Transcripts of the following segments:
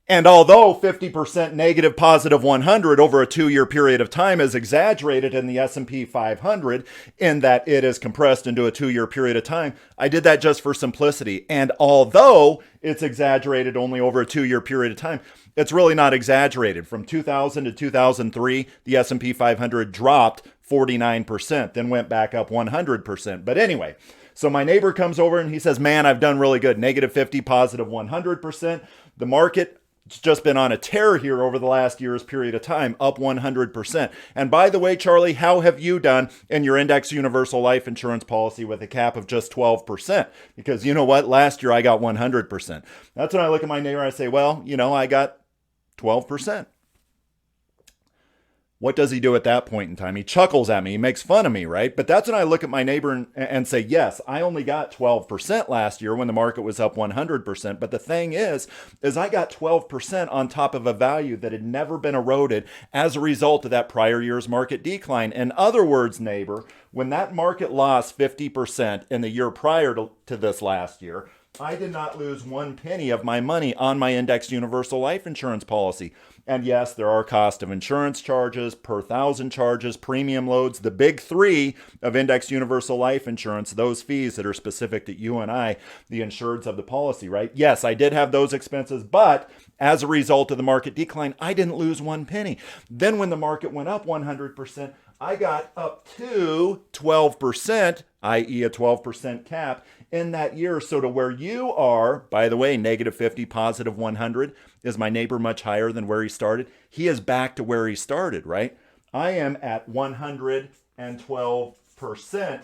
And although 50% negative positive 100 over a 2-year period of time is exaggerated in the S&P 500 in that it is compressed into a 2-year period of time, I did that just for simplicity. And although it's exaggerated only over a 2-year period of time, it's really not exaggerated. From 2000 to 2003, the S&P 500 dropped 49%, then went back up 100%. But anyway, so my neighbor comes over and he says, man, I've done really good. Negative 50, positive 100%. The market, it's just been on a tear here over the last year's period of time, up 100%. And by the way, Charlie, how have you done in your index universal life insurance policy with a cap of just 12%? Because you know what? Last year I got 100%. That's when I look at my neighbor and I say, well, I got 12%. What does he do at that point in time? He chuckles at me. He makes fun of me, right? But that's when I look at my neighbor and say, yes, I only got 12% last year when the market was up 100%. But the thing is I got 12% on top of a value that had never been eroded as a result of that prior year's market decline. In other words, neighbor, when that market lost 50% in the year prior to this last year, I did not lose one penny of my money on my indexed universal life insurance policy. And yes, there are cost of insurance charges, per thousand charges, premium loads, the big three of indexed universal life insurance, those fees that are specific to you and I, the insureds of the policy, right? Yes, I did have those expenses, but as a result of the market decline, I didn't lose one penny. Then when the market went up 100%, I got up to 12%, i.e. a 12% cap in that year. So to where you are, by the way, negative 50, positive 100, is my neighbor much higher than where he started? He is back to where he started, right? I am at 112%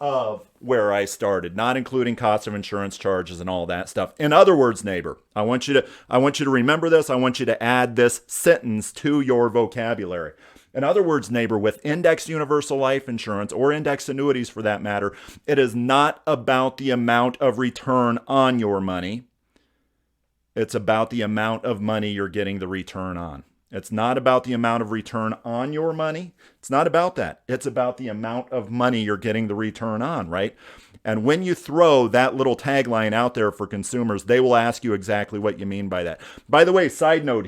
of where I started, not including cost of insurance charges and all that stuff. In other words, neighbor, I want you to remember this. I want you to add this sentence to your vocabulary. In other words, neighbor, with indexed universal life insurance or indexed annuities for that matter, it is not about the amount of return on your money. It's about the amount of money you're getting the return on. It's not about the amount of return on your money. It's not about that. It's about the amount of money you're getting the return on, right? And when you throw that little tagline out there for consumers, they will ask you exactly what you mean by that. By the way, a side note.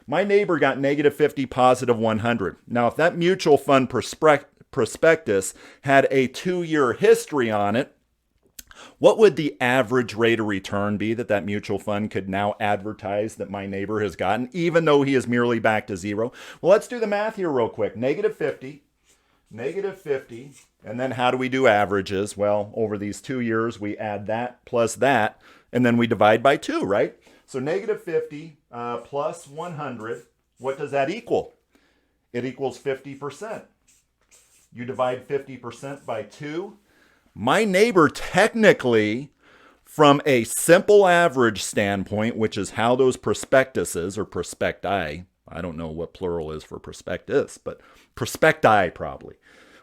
My neighbor got negative 50, positive 100. Now, if that mutual fund prospectus had a 2-year history on it, what would the average rate of return be that mutual fund could now advertise that my neighbor has gotten, even though he is merely back to zero? Well, let's do the math here real quick. Negative 50, and then how do we do averages? Well, over these 2 years, we add that plus that, and then we divide by 2, right? So negative 50 plus 100, what does that equal? It equals 50%. You divide 50% by 2. My neighbor technically, from a simple average standpoint, which is how those prospectuses or prospecti, I don't know what plural is for prospectus, but prospecti probably,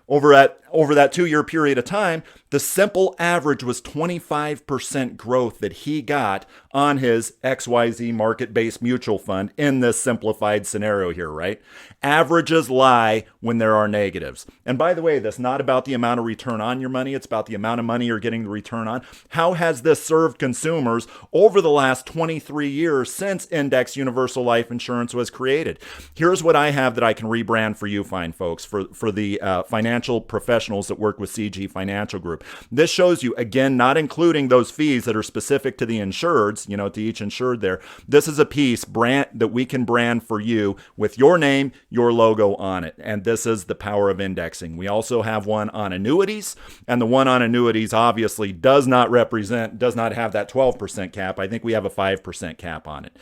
over that 2-year period of time, the simple average was 25% growth that he got on his XYZ market-based mutual fund in this simplified scenario here, right? Averages lie when there are negatives. And by the way, that's not about the amount of return on your money. It's about the amount of money you're getting the return on. How has this served consumers over the last 23 years since Index Universal Life Insurance was created? Here's what I have that I can rebrand for you fine folks, for the financial professionals that work with CG Financial Group. This shows you, again, not including those fees that are specific to the insureds, to each insured there. This is a piece that we can brand for you with your name, your logo on it. And this is the power of indexing. We also have one on annuities, and the one on annuities obviously does not have that 12% cap. I think we have a 5% cap on it.